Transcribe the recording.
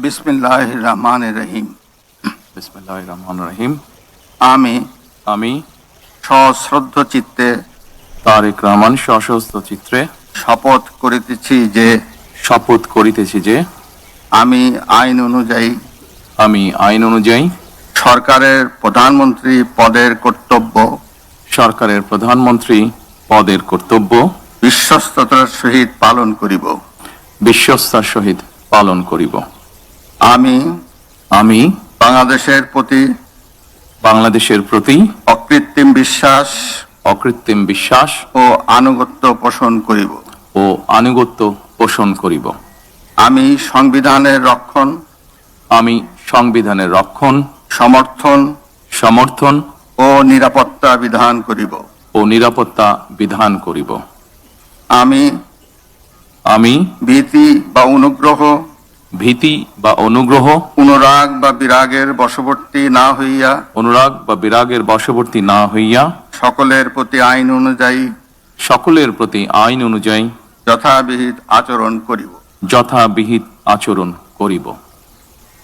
বিসমিল্লাহির রহমানির রহিম। বিসমিল্লাহির রহমানির রহিম। আমি সশ্রদ্ধ চিত্তে তারেক রহমান সশস্ত্র চিত্রে শপথ করিতেছি যে আমি আইন অনুযায়ী সরকারের প্রধানমন্ত্রী পদের কর্তব্য বিশ্বস্ততার সহিত পালন করিব। আমি বাংলাদেশের প্রতি অকৃত্রিম বিশ্বাস ও আনুগত্য পোষণ করিব। আমি সংবিধানের রক্ষণ সমর্থন ও নিরাপত্তা বিধান করিব। আমি ভীতি বা অনুগ্রহ অনুরাগ বা বিরাগের বশবর্তী না হইয়া সকলের প্রতি আইন অনুযায়ী যথাবিহিত আচরণ করিব।